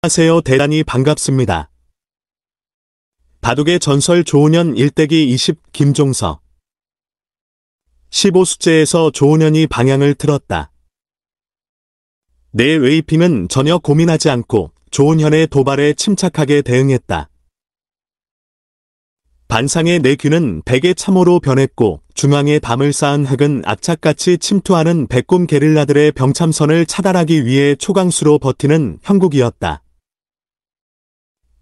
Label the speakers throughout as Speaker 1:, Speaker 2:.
Speaker 1: 안녕하세요. 대단히 반갑습니다. 바둑의 전설 조은현 일대기 20 김종서 15숙제에서 조은현이 방향을 틀었다. 내 웨이핑은 전혀 고민하지 않고 조은현의 도발에 침착하게 대응했다. 반상의 내 귀는 백의 참호로 변했고 중앙에 담을 쌓은 흙은 악착같이 침투하는 백곰 게릴라들의 병참선을 차단하기 위해 초강수로 버티는 형국이었다.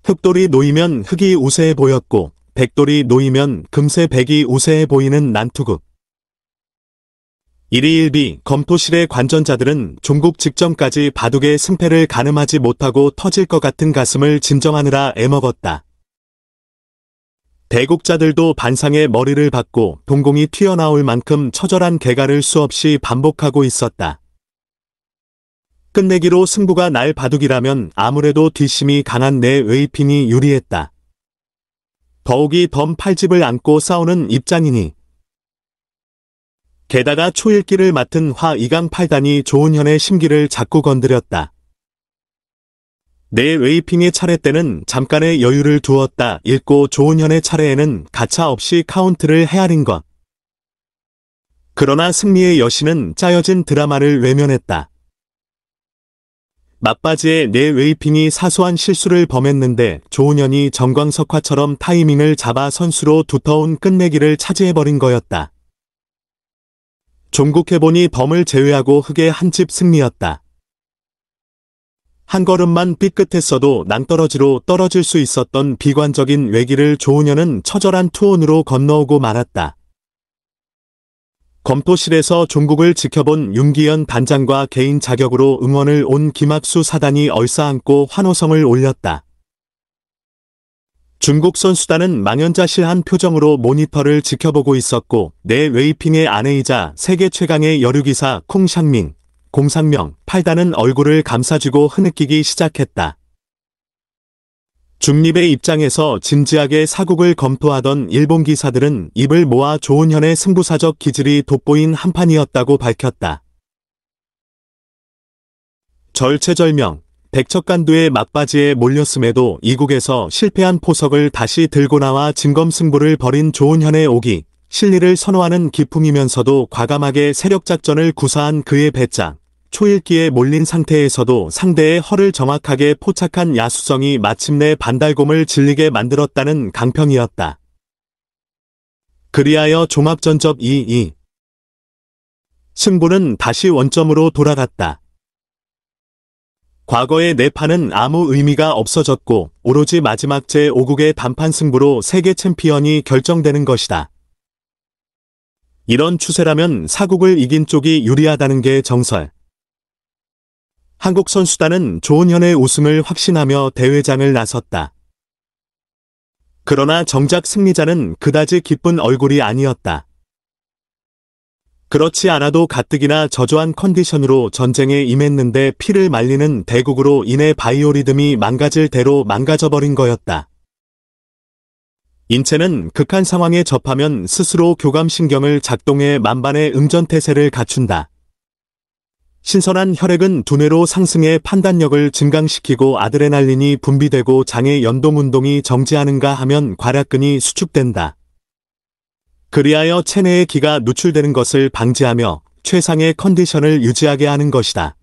Speaker 1: 흑돌이 놓이면 흑이 우세해 보였고 백돌이 놓이면 금세 백이 우세해 보이는 난투극. 일희일비 검토실의 관전자들은 종국 직전까지 바둑의 승패를 가늠하지 못하고 터질 것 같은 가슴을 진정하느라 애먹었다. 대국자들도 반상의 머리를 박고 동공이 튀어나올 만큼 처절한 개가를 수없이 반복하고 있었다. 끝내기로 승부가 날 바둑이라면 아무래도 뒷심이 강한 내 웨이핑이 유리했다. 더욱이 덤 8집을 안고 싸우는 입장이니. 게다가 초읽기를 맡은 화 이강 8단이 조은현의 심기를 자꾸 건드렸다. 내 웨이핑의 차례 때는 잠깐의 여유를 두었다 읽고 조은현의 차례에는 가차 없이 카운트를 헤아린 것. 그러나 승리의 여신은 짜여진 드라마를 외면했다. 막바지에 내 웨이핑이 사소한 실수를 범했는데 조은현이 정광석화처럼 타이밍을 잡아 선수로 두터운 끝내기를 차지해버린 거였다. 종국해보니 덤을 제외하고 흑의 한 집 승리였다. 한 걸음만 삐끗했어도 낭떠러지로 떨어질 수 있었던 비관적인 외기를 조은현은 처절한 투혼으로 건너오고 말았다. 검토실에서 종국을 지켜본 윤기현 단장과 개인 자격으로 응원을 온 김학수 사단이 얼싸안고 환호성을 올렸다. 중국 선수단은 망연자실한 표정으로 모니터를 지켜보고 있었고 내 웨이핑의 아내이자 세계 최강의 여류기사 콩샹밍, 공상명, 8단은 얼굴을 감싸쥐고 흐느끼기 시작했다. 중립의 입장에서 진지하게 사국을 검토하던 일본 기사들은 입을 모아 조은현의 승부사적 기질이 돋보인 한판이었다고 밝혔다. 절체절명, 백척간두의 막바지에 몰렸음에도 이국에서 실패한 포석을 다시 들고 나와 진검승부를 벌인 조은현의 오기, 실리를 선호하는 기풍이면서도 과감하게 세력작전을 구사한 그의 배짱. 초읽기에 몰린 상태에서도 상대의 허를 정확하게 포착한 야수성이 마침내 반달곰을 질리게 만들었다는 강평이었다. 그리하여 종합전적 2-2. 승부는 다시 원점으로 돌아갔다. 과거의 네 판은 아무 의미가 없어졌고 오로지 마지막 제5국의 단판 승부로 세계 챔피언이 결정되는 것이다. 이런 추세라면 사국을 이긴 쪽이 유리하다는 게 정설. 한국 선수단은 조은현의 우승을 확신하며 대회장을 나섰다. 그러나 정작 승리자는 그다지 기쁜 얼굴이 아니었다. 그렇지 않아도 가뜩이나 저조한 컨디션으로 전쟁에 임했는데 피를 말리는 대국으로 인해 바이오리듬이 망가질 대로 망가져버린 거였다. 인체는 극한 상황에 접하면 스스로 교감신경을 작동해 만반의 응전태세를 갖춘다. 신선한 혈액은 두뇌로 상승해 판단력을 증강시키고 아드레날린이 분비되고 장의 연동운동이 정지하는가 하면 괄약근이 수축된다. 그리하여 체내의 기가 누출되는 것을 방지하며 최상의 컨디션을 유지하게 하는 것이다.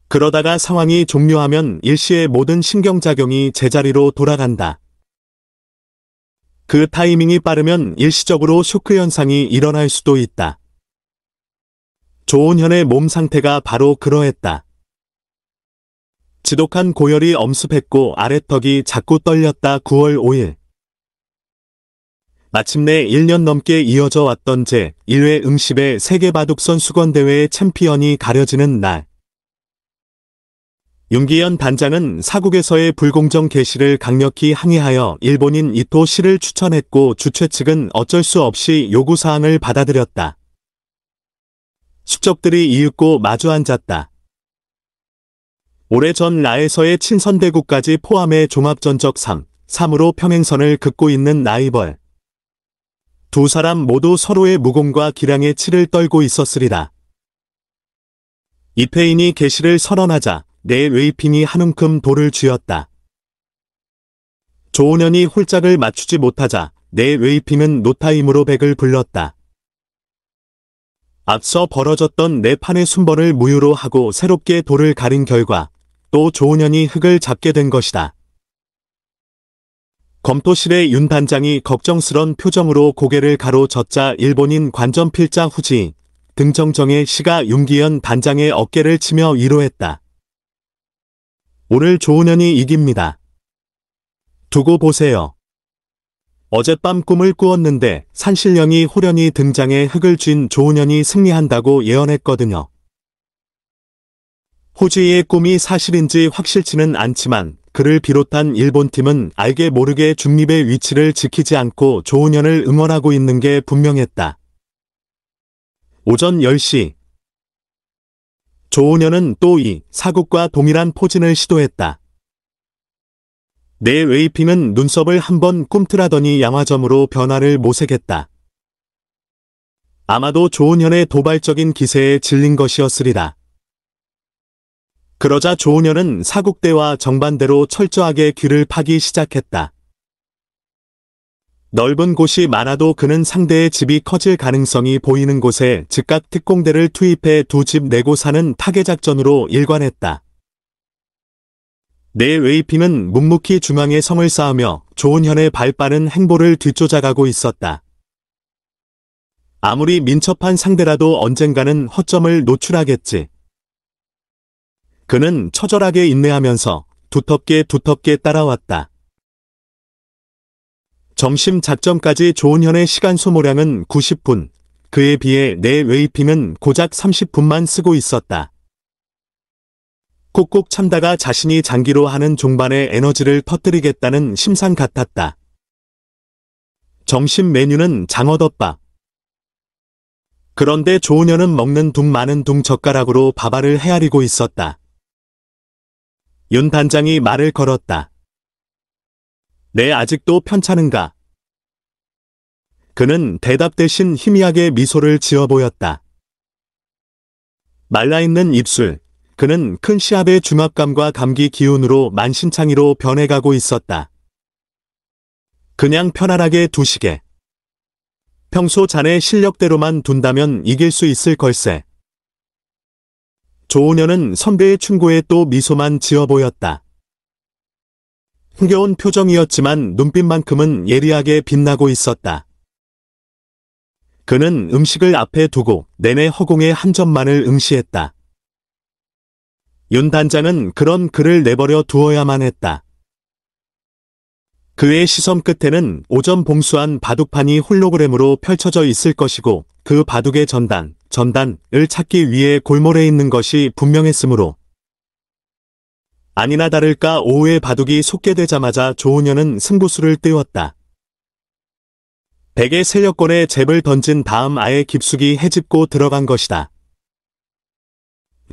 Speaker 1: 그러다가 상황이 종료하면 일시에 모든 신경작용이 제자리로 돌아간다. 그 타이밍이 빠르면 일시적으로 쇼크 현상이 일어날 수도 있다. 조은현의 몸 상태가 바로 그러했다. 지독한 고열이 엄습했고 아래턱이 자꾸 떨렸다. 9월 5일. 마침내 1년 넘게 이어져 왔던 제1회 응시배 세계바둑선수권대회의 챔피언이 가려지는 날. 윤기현 단장은 사국에서의 불공정 개시를 강력히 항의하여 일본인 이토 씨를 추천했고 주최 측은 어쩔 수 없이 요구사항을 받아들였다. 숙적들이 이윽고 마주 앉았다. 오래전 라에서의 친선대국까지 포함해 종합전적 3-3으로 평행선을 긋고 있는 라이벌. 두 사람 모두 서로의 무공과 기량에 치를 떨고 있었으리라. 이태인이 개시를 선언하자 내 웨이핑이 한 움큼 돌을 쥐었다. 조은현이 홀짝을 맞추지 못하자 내 웨이핑은 노타임으로 백을 불렀다. 앞서 벌어졌던 네 판의 순번을 무효로 하고 새롭게 돌을 가린 결과 또 조은현이 흙을 잡게 된 것이다. 검토실의 윤 단장이 걱정스런 표정으로 고개를 가로젓자 일본인 관전 필자 후지 등정정의 씨가 윤기현 단장의 어깨를 치며 위로했다. 오늘 조은현이 이깁니다. 두고 보세요. 어젯밤 꿈을 꾸었는데 산신령이 호련히 등장해 흙을 쥔 조은현이 승리한다고 예언했거든요. 호주이의 꿈이 사실인지 확실치는 않지만 그를 비롯한 일본팀은 알게 모르게 중립의 위치를 지키지 않고 조은현을 응원하고 있는 게 분명했다. 오전 10시 조은현은 또 이 사국과 동일한 포진을 시도했다. 내 웨이핑은 눈썹을 한번 꿈틀하더니 양화점으로 변화를 모색했다. 아마도 조은현의 도발적인 기세에 질린 것이었으리라. 그러자 조은현은 사국대와 정반대로 철저하게 귀를 파기 시작했다. 넓은 곳이 많아도 그는 상대의 집이 커질 가능성이 보이는 곳에 즉각 특공대를 투입해 두 집 내고 사는 타개작전으로 일관했다. 내 웨이핑은 묵묵히 중앙에 성을 쌓으며 조은현의 발빠른 행보를 뒤쫓아가고 있었다. 아무리 민첩한 상대라도 언젠가는 허점을 노출하겠지. 그는 처절하게 인내하면서 두텁게 따라왔다. 점심 작전까지 조은현의 시간 소모량은 90분, 그에 비해 내 웨이핑은 고작 30분만 쓰고 있었다. 꾹꾹 참다가 자신이 장기로 하는 종반에 에너지를 퍼뜨리겠다는 심상 같았다. 점심 메뉴는 장어덮밥. 그런데 조은현은 먹는 둥 마는 둥 젓가락으로 밥알을 헤아리고 있었다. 윤 단장이 말을 걸었다. 내 아직도 편찮은가? 그는 대답 대신 희미하게 미소를 지어 보였다. 말라있는 입술. 그는 큰 시합의 중압감과 감기 기운으로 만신창이로 변해가고 있었다. 그냥 편안하게 두시게. 평소 자네 실력대로만 둔다면 이길 수 있을 걸세. 조은현은 선배의 충고에 또 미소만 지어 보였다. 흥겨운 표정이었지만 눈빛만큼은 예리하게 빛나고 있었다. 그는 음식을 앞에 두고 내내 허공의 한 점만을 응시했다. 윤 단장은 그런 그를 내버려 두어야만 했다. 그의 시선 끝에는 오전 봉수한 바둑판이 홀로그램으로 펼쳐져 있을 것이고 그 바둑의 전단을 찾기 위해 골몰해 있는 것이 분명했으므로 아니나 다를까 오후에 바둑이 속개되자마자 조은현은 승부수를 띄웠다. 백의 세력권에 잽을 던진 다음 아예 깊숙이 헤집고 들어간 것이다.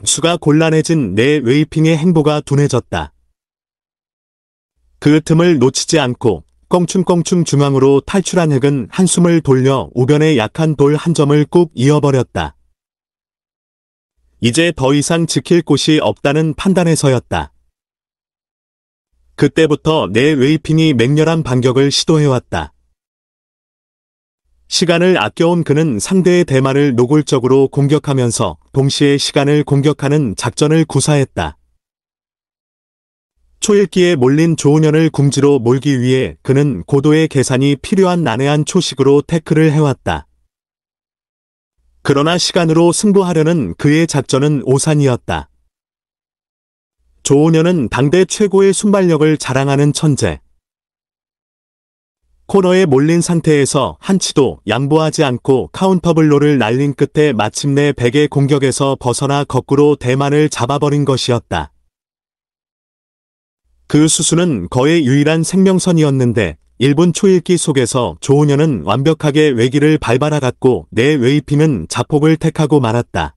Speaker 1: 수가 곤란해진 내 웨이핑의 행보가 둔해졌다. 그 틈을 놓치지 않고 껑충껑충 중앙으로 탈출한 흙은 한숨을 돌려 우변의 약한 돌 한 점을 꾹 이어버렸다. 이제 더 이상 지킬 곳이 없다는 판단에서였다. 그때부터 내 웨이핑이 맹렬한 반격을 시도해왔다. 시간을 아껴온 그는 상대의 대마를 노골적으로 공격하면서 동시에 시간을 공격하는 작전을 구사했다. 초읽기에 몰린 조은현을 궁지로 몰기 위해 그는 고도의 계산이 필요한 난해한 초식으로 태클을 해왔다. 그러나 시간으로 승부하려는 그의 작전은 오산이었다. 조은현은 당대 최고의 순발력을 자랑하는 천재. 코너에 몰린 상태에서 한치도 양보하지 않고 카운터블로를 날린 끝에 마침내 백의 공격에서 벗어나 거꾸로 대만을 잡아버린 것이었다. 그 수수는 거의 유일한 생명선이었는데 1분 초읽기 속에서 조은현은 완벽하게 외기를 밟아나갔고 내 웨이핑은 자폭을 택하고 말았다.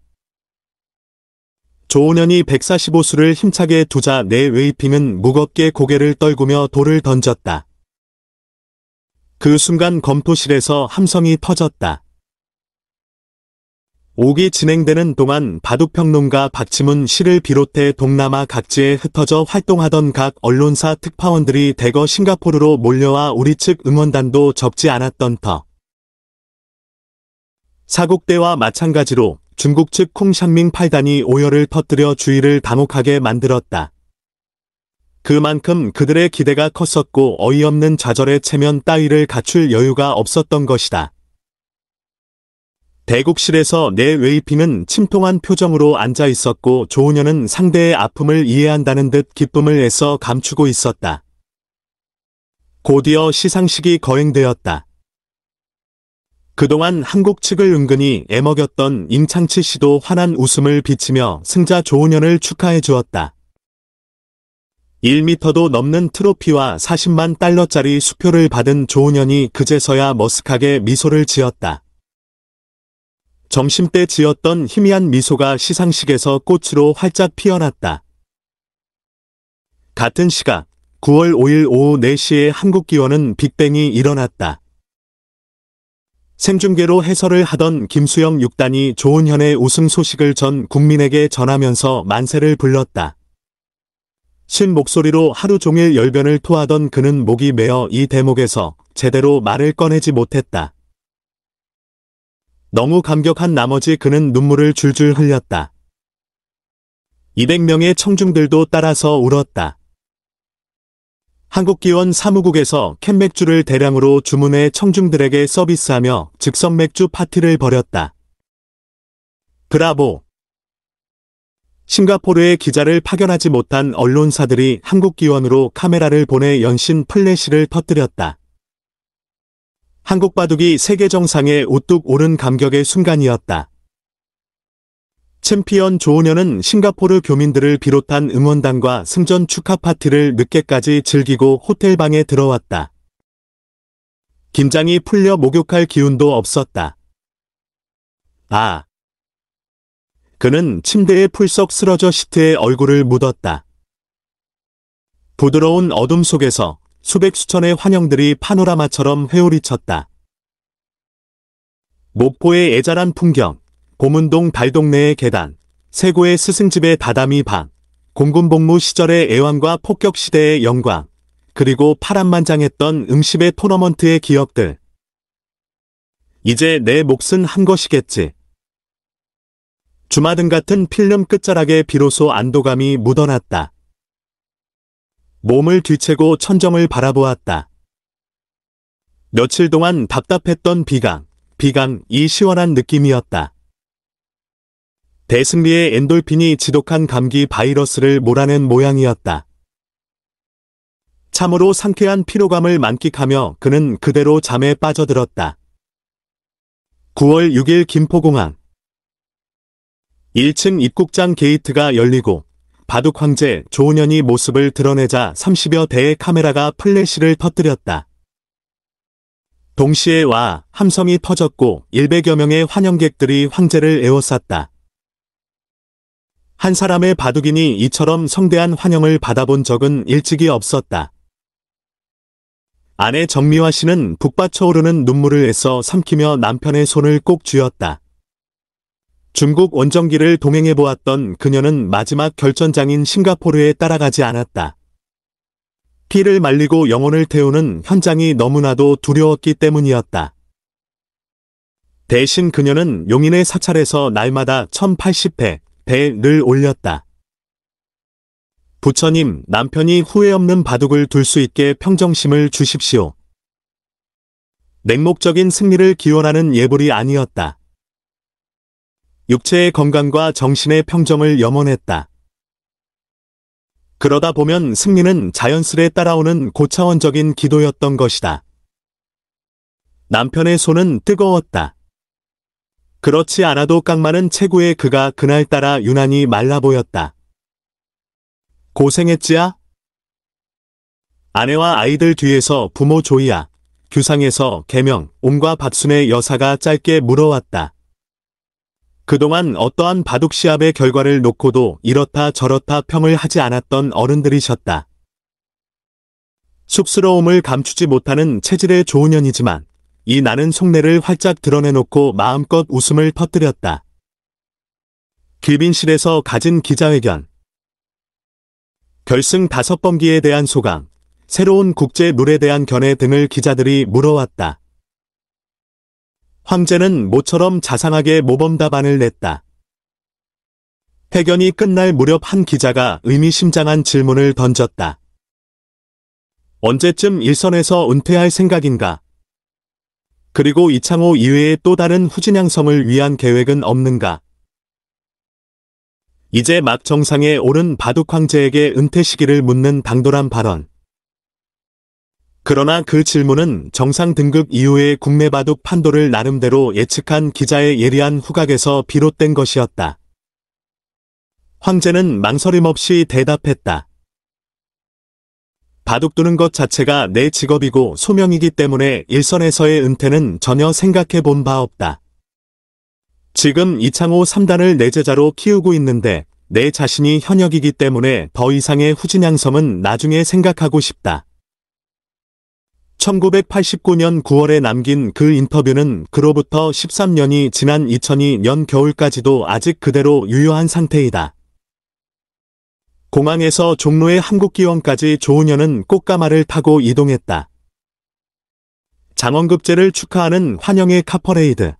Speaker 1: 조은현이 145수를 힘차게 두자 내 웨이핑은 무겁게 고개를 떨구며 돌을 던졌다. 그 순간 검토실에서 함성이 터졌다. 옥이 진행되는 동안 바둑평론가 박치문 씨를 비롯해 동남아 각지에 흩어져 활동하던 각 언론사 특파원들이 대거 싱가포르로 몰려와 우리 측 응원단도 적지 않았던 터. 사국대와 마찬가지로 중국 측 콩샹밍 8단이 오열을 터뜨려 주의를 당혹하게 만들었다. 그만큼 그들의 기대가 컸었고 어이없는 좌절의 체면 따위를 갖출 여유가 없었던 것이다. 대국실에서 내 웨이핑은 침통한 표정으로 앉아 있었고 조은현은 상대의 아픔을 이해한다는 듯 기쁨을 애써 감추고 있었다. 곧이어 시상식이 거행되었다. 그동안 한국 측을 은근히 애먹였던 임창치 씨도 환한 웃음을 비치며 승자 조은현을 축하해 주었다. 1m도 넘는 트로피와 40만 달러짜리 수표를 받은 조은현이 그제서야 머쓱하게 미소를 지었다. 점심때 지었던 희미한 미소가 시상식에서 꽃으로 활짝 피어났다. 같은 시각 9월 5일 오후 4시에 한국 기원은 빅뱅이 일어났다. 생중계로 해설을 하던 김수영 6단이 조은현의 우승 소식을 전 국민에게 전하면서 만세를 불렀다. 쉰 목소리로 하루 종일 열변을 토하던 그는 목이 메어 이 대목에서 제대로 말을 꺼내지 못했다. 너무 감격한 나머지 그는 눈물을 줄줄 흘렸다. 200명의 청중들도 따라서 울었다. 한국기원 사무국에서 캔맥주를 대량으로 주문해 청중들에게 서비스하며 즉석 맥주 파티를 벌였다. 브라보! 싱가포르에 기자를 파견하지 못한 언론사들이 한국기원으로 카메라를 보내 연신 플래시를 터뜨렸다. 한국 바둑이 세계 정상에 우뚝 오른 감격의 순간이었다. 챔피언 조은현은 싱가포르 교민들을 비롯한 응원단과 승전 축하 파티를 늦게까지 즐기고 호텔방에 들어왔다. 긴장이 풀려 목욕할 기운도 없었다. 그는 침대에 풀썩 쓰러져 시트에 얼굴을 묻었다. 부드러운 어둠 속에서 수백 수천의 환영들이 파노라마처럼 회오리쳤다. 목포의 애절한 풍경, 고문동 달동네의 계단, 세고의 스승집의 다다미 방, 공군복무 시절의 애환과 폭격 시대의 영광, 그리고 파란만장했던 응시배 토너먼트의 기억들. 이제 내 몫은 한 것이겠지. 주마등 같은 필름 끝자락에 비로소 안도감이 묻어났다. 몸을 뒤채고 천정을 바라보았다. 며칠 동안 답답했던 비강이 시원한 느낌이었다. 대승리의 엔돌핀이 지독한 감기 바이러스를 몰아낸 모양이었다. 참으로 상쾌한 피로감을 만끽하며 그는 그대로 잠에 빠져들었다. 9월 6일 김포공항 1층 입국장 게이트가 열리고 바둑 황제 조은현이 모습을 드러내자 30여 대의 카메라가 플래시를 터뜨렸다. 동시에 와 함성이 터졌고 100여 명의 환영객들이 황제를 에워쌌다. 한 사람의 바둑인이 이처럼 성대한 환영을 받아본 적은 일찍이 없었다. 아내 정미화 씨는 북받쳐오르는 눈물을 애써 삼키며 남편의 손을 꼭 쥐었다. 중국 원정기를 동행해보았던 그녀는 마지막 결전장인 싱가포르에 따라가지 않았다. 피를 말리고 영혼을 태우는 현장이 너무나도 두려웠기 때문이었다. 대신 그녀는 용인의 사찰에서 날마다 1080회 배를 올렸다. 부처님, 남편이 후회 없는 바둑을 둘 수 있게 평정심을 주십시오. 맹목적인 승리를 기원하는 예불이 아니었다. 육체의 건강과 정신의 평정을 염원했다. 그러다 보면 승리는 자연스레 따라오는 고차원적인 기도였던 것이다. 남편의 손은 뜨거웠다. 그렇지 않아도 깡마는 체구의 그가 그날따라 유난히 말라 보였다. 고생했지야? 아내와 아이들 뒤에서 부모 조이야, 규상에서 계명, 옴과 박순의 여사가 짧게 물어왔다. 그동안 어떠한 바둑 시합의 결과를 놓고도 이렇다 저렇다 평을 하지 않았던 어른들이셨다. 쑥스러움을 감추지 못하는 체질의 조은현이지만 이 나는 속내를 활짝 드러내놓고 마음껏 웃음을 터뜨렸다. 귀빈실에서 가진 기자회견. 결승 5번기에 대한 소감, 새로운 국제 룰에 대한 견해 등을 기자들이 물어왔다. 황제는 모처럼 자상하게 모범 답안을 냈다. 회견이 끝날 무렵 한 기자가 의미심장한 질문을 던졌다. 언제쯤 일선에서 은퇴할 생각인가? 그리고 이창호 이외에 또 다른 후진양성을 위한 계획은 없는가? 이제 막 정상에 오른 바둑 황제에게 은퇴 시기를 묻는 당돌한 발언. 그러나 그 질문은 정상 등극 이후의 국내 바둑 판도를 나름대로 예측한 기자의 예리한 후각에서 비롯된 것이었다. 황제는 망설임 없이 대답했다. 바둑 두는 것 자체가 내 직업이고 소명이기 때문에 일선에서의 은퇴는 전혀 생각해 본 바 없다. 지금 이창호 3단을 내 제자로 키우고 있는데 내 자신이 현역이기 때문에 더 이상의 후진양성은 나중에 생각하고 싶다. 1989년 9월에 남긴 그 인터뷰는 그로부터 13년이 지난 2002년 겨울까지도 아직 그대로 유효한 상태이다. 공항에서 종로의 한국기원까지 조은현은 꽃가마를 타고 이동했다. 장원급제를 축하하는 환영의 카퍼레이드.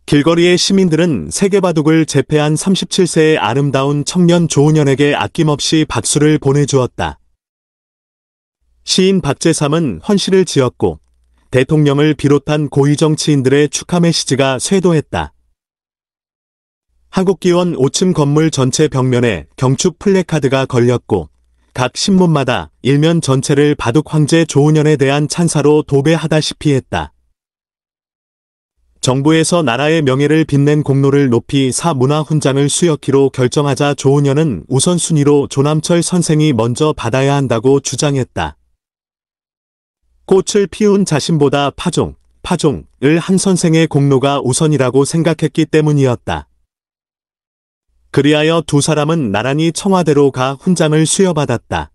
Speaker 1: 길거리의 시민들은 세계바둑을 제패한 37세의 아름다운 청년 조은현에게 아낌없이 박수를 보내주었다. 시인 박재삼은 헌시를 지었고 대통령을 비롯한 고위 정치인들의 축하 메시지가 쇄도했다. 한국기원 5층 건물 전체 벽면에 경축 플래카드가 걸렸고 각 신문마다 일면 전체를 바둑 황제 조은현에 대한 찬사로 도배하다시피 했다. 정부에서 나라의 명예를 빛낸 공로를 높이 사문화훈장을 수여키로 결정하자 조은현은 우선순위로 조남철 선생이 먼저 받아야 한다고 주장했다. 꽃을 피운 자신보다 파종을 한 선생의 공로가 우선이라고 생각했기 때문이었다. 그리하여 두 사람은 나란히 청와대로 가 훈장을 수여받았다.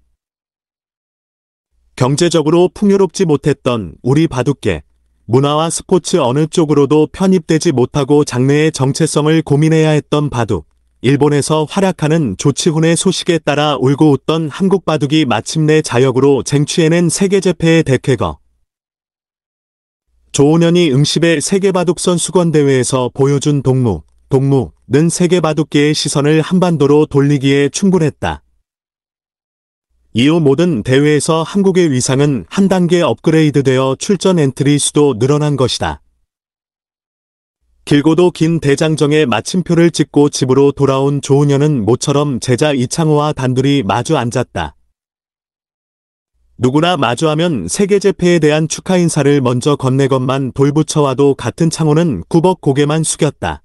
Speaker 1: 경제적으로 풍요롭지 못했던 우리 바둑계, 문화와 스포츠 어느 쪽으로도 편입되지 못하고 장래의 정체성을 고민해야 했던 바둑, 일본에서 활약하는 조치훈의 소식에 따라 울고 웃던 한국 바둑이 마침내 자역으로 쟁취해낸 세계제패의 대쾌거. 조은현이 응시배 세계바둑선수권대회에서 보여준 동무는 세계바둑계의 시선을 한반도로 돌리기에 충분했다. 이후 모든 대회에서 한국의 위상은 한 단계 업그레이드되어 출전 엔트리 수도 늘어난 것이다. 길고도 긴 대장정에 마침표를 찍고 집으로 돌아온 조은현은 모처럼 제자 이창호와 단둘이 마주 앉았다. 누구나 마주하면 세계제패에 대한 축하 인사를 먼저 건네건만 돌부처와도 같은 창호는 꾸벅 고개만 숙였다.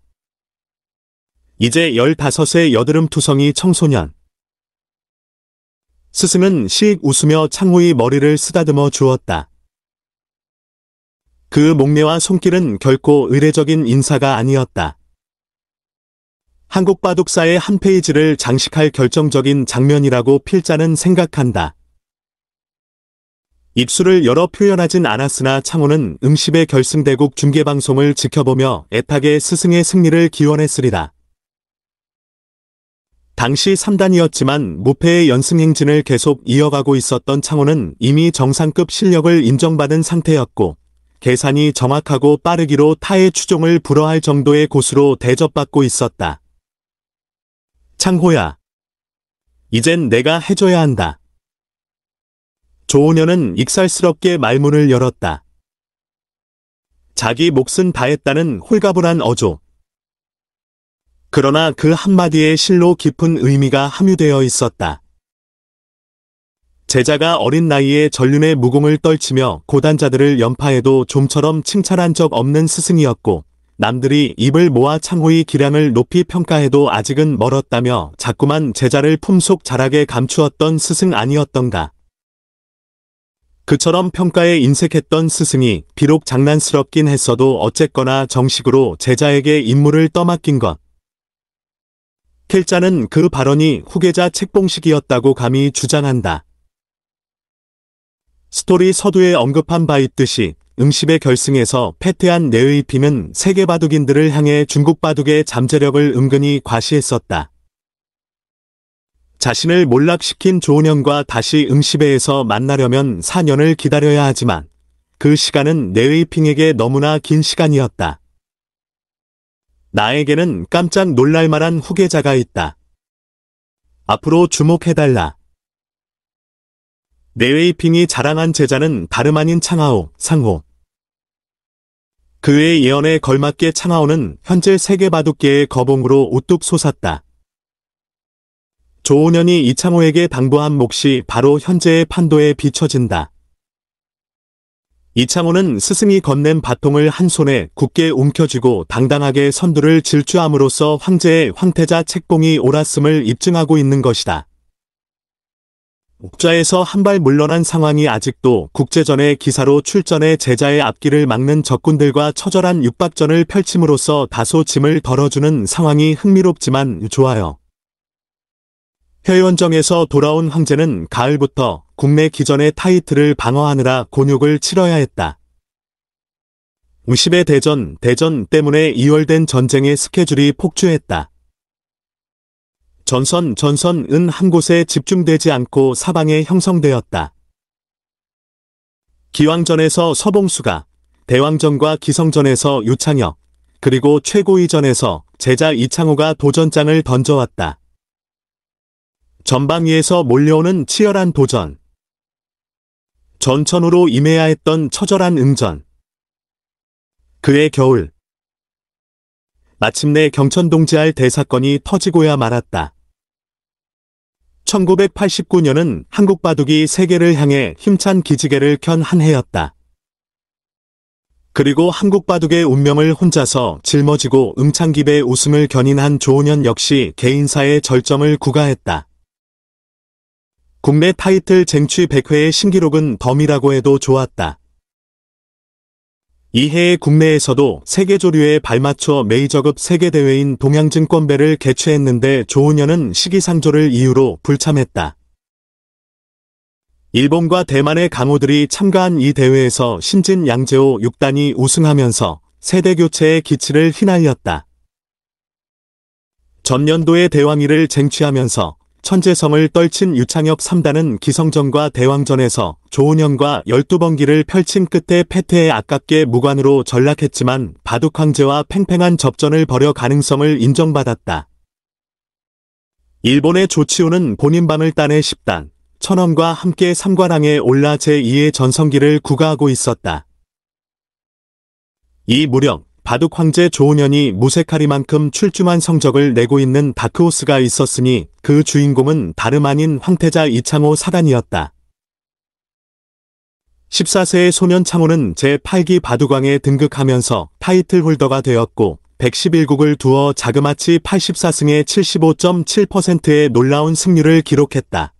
Speaker 1: 이제 15세 여드름투성이 청소년. 스승은 씩 웃으며 창호의 머리를 쓰다듬어 주었다. 그 목례와 손길은 결코 의례적인 인사가 아니었다. 한국 바둑사의 한 페이지를 장식할 결정적인 장면이라고 필자는 생각한다. 입술을 열어 표현하진 않았으나 창호는 응시배 결승대국 중계방송을 지켜보며 애타게 스승의 승리를 기원했으리다. 당시 3단이었지만 무패의 연승행진을 계속 이어가고 있었던 창호는 이미 정상급 실력을 인정받은 상태였고 계산이 정확하고 빠르기로 타의 추종을 불허할 정도의 고수로 대접받고 있었다. 창호야. 이젠 내가 해줘야 한다. 조은현은 익살스럽게 말문을 열었다. 자기 몫은 다했다는 홀가분한 어조. 그러나 그 한마디에 실로 깊은 의미가 함유되어 있었다. 제자가 어린 나이에 전륜의 무공을 떨치며 고단자들을 연파해도 좀처럼 칭찬한 적 없는 스승이었고 남들이 입을 모아 창호의 기량을 높이 평가해도 아직은 멀었다며 자꾸만 제자를 품속 자락에 감추었던 스승 아니었던가. 그처럼 평가에 인색했던 스승이 비록 장난스럽긴 했어도 어쨌거나 정식으로 제자에게 임무를 떠맡긴 것. 필자는 그 발언이 후계자 책봉식이었다고 감히 주장한다. 스토리 서두에 언급한 바 있듯이 응십의 결승에서 패퇴한 뇌의핑은 세계 바둑인들을 향해 중국 바둑의 잠재력을 은근히 과시했었다. 자신을 몰락시킨 조은현과 다시 응시배에서 만나려면 4년을 기다려야 하지만 그 시간은 뇌의핑에게 너무나 긴 시간이었다. 나에게는 깜짝 놀랄만한 후계자가 있다. 앞으로 주목해달라. 뇌의핑이 자랑한 제자는 다름 아닌 창하오, 상호. 그의 예언에 걸맞게 창하오는 현재 세계 바둑계의 거봉으로 우뚝 솟았다. 조은현이 이창호에게 당부한 몫이 바로 현재의 판도에 비춰진다. 이창호는 스승이 건넨 바통을 한 손에 굳게 움켜쥐고 당당하게 선두를 질주함으로써 황제의 황태자 책봉이 옳았음을 입증하고 있는 것이다. 옥좌에서 한 발 물러난 상황이 아직도 국제전의 기사로 출전해 제자의 앞길을 막는 적군들과 처절한 육박전을 펼침으로써 다소 짐을 덜어주는 상황이 흥미롭지만 좋아요. 회원정에서 돌아온 황제는 가을부터 국내 기전의 타이틀을 방어하느라 곤욕을 치러야 했다. 응십의 대전 때문에 이월된 전쟁의 스케줄이 폭주했다. 전선은 한 곳에 집중되지 않고 사방에 형성되었다. 기왕전에서 서봉수가, 대왕전과 기성전에서 유창혁, 그리고 최고위전에서 제자 이창호가 도전장을 던져왔다. 전방위에서 몰려오는 치열한 도전. 전천후로 임해야 했던 처절한 응전. 그의 겨울. 마침내 경천동지할 대사건이 터지고야 말았다. 1989년은 한국 바둑이 세계를 향해 힘찬 기지개를 켠 한 해였다. 그리고 한국 바둑의 운명을 혼자서 짊어지고 응창깁의 우승을 견인한 조은현 역시 개인사의 절정을 구가했다. 국내 타이틀 쟁취 100회의 신기록은 덤이라고 해도 좋았다. 이 해에 국내에서도 세계조류에 발맞춰 메이저급 세계대회인 동양증권배를 개최했는데 조은현은 시기상조를 이유로 불참했다. 일본과 대만의 강호들이 참가한 이 대회에서 신진 양재호 6단이 우승하면서 세대교체의 기치를 휘날렸다. 전년도에 대왕위를 쟁취하면서 천재성을 떨친 유창혁 3단은 기성전과 대왕전에서 조은현과 12번기를 펼친 끝에 패퇴에 아깝게 무관으로 전락했지만 바둑황제와 팽팽한 접전을 벌여 가능성을 인정받았다. 일본의 조치우는 본인방을 따내 10단, 천원과 함께 3관왕에 올라 제2의 전성기를 구가하고 있었다. 이 무렵 바둑 황제 조은현이 무색하리만큼 출중한 성적을 내고 있는 다크호스가 있었으니 그 주인공은 다름 아닌 황태자 이창호 4단이었다. 14세의 소년 창호는 제8기 바둑왕에 등극하면서 타이틀 홀더가 되었고 111국을 두어 자그마치 84승에 75.7%의 놀라운 승률을 기록했다.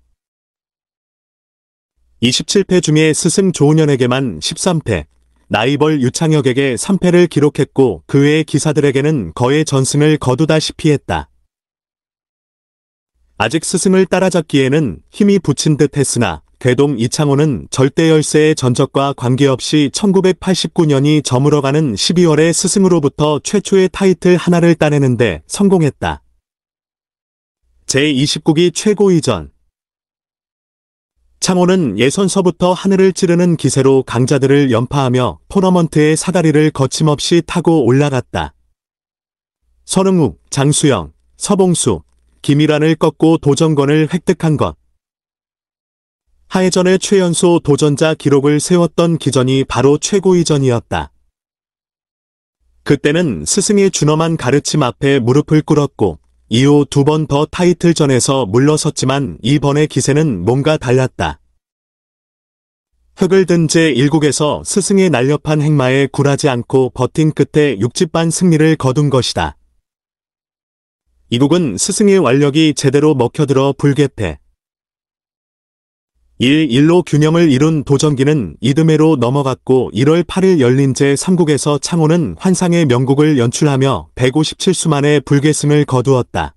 Speaker 1: 27패 중에 스승 조은현에게만 13패, 라이벌 유창혁에게 3패를 기록했고 그 외의 기사들에게는 거의 전승을 거두다시피 했다. 아직 스승을 따라잡기에는 힘이 붙인 듯 했으나 괴동 이창호는 절대 열세의 전적과 관계없이 1989년이 저물어가는 12월에 스승으로부터 최초의 타이틀 하나를 따내는데 성공했다. 제29기 최고위전. 창호는 예선서부터 하늘을 찌르는 기세로 강자들을 연파하며 토너먼트의 사다리를 거침없이 타고 올라갔다. 선흥욱, 장수영, 서봉수, 김일환을 꺾고 도전권을 획득한 것. 하해전의 최연소 도전자 기록을 세웠던 기전이 바로 최고위전이었다. 그때는 스승의 준엄한 가르침 앞에 무릎을 꿇었고 이후 2번 더 타이틀전에서 물러섰지만 이번의 기세는 뭔가 달랐다. 흙을 든 제1국에서 스승의 날렵한 행마에 굴하지 않고 버틴 끝에 6집반 승리를 거둔 것이다. 이 국은 스승의 완력이 제대로 먹혀들어 불개패. 1-1로 균형을 이룬 도전기는 이듬해로 넘어갔고 1월 8일 열린 제3국에서 창호는 환상의 명곡을 연출하며 157수 만에 불계승을 거두었다.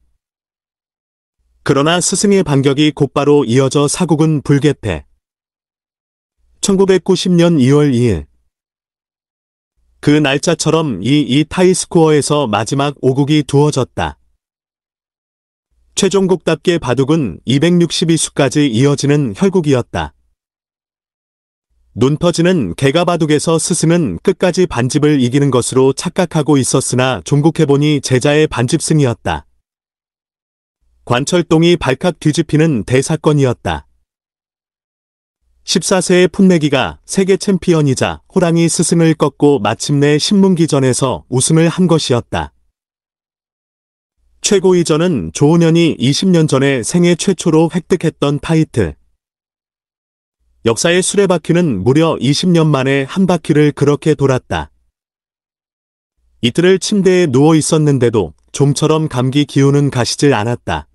Speaker 1: 그러나 스승의 반격이 곧바로 이어져 4국은 불개패. 1990년 2월 2일 그 날짜처럼 이 타이스코어에서 마지막 5국이 두어졌다. 최종국답게 바둑은 262수까지 이어지는 혈국이었다. 논퍼지는 개가바둑에서 스승은 끝까지 반집을 이기는 것으로 착각하고 있었으나 종국해보니 제자의 반집승이었다. 관철동이 발칵 뒤집히는 대사건이었다. 14세의 풋내기가 세계 챔피언이자 호랑이 스승을 꺾고 마침내 신문기전에서 우승을 한 것이었다. 최고위전은 조은현이 20년 전에 생애 최초로 획득했던 타이틀. 역사의 수레바퀴는 무려 20년 만에 한 바퀴를 그렇게 돌았다. 이틀을 침대에 누워 있었는데도 좀처럼 감기 기운은 가시질 않았다.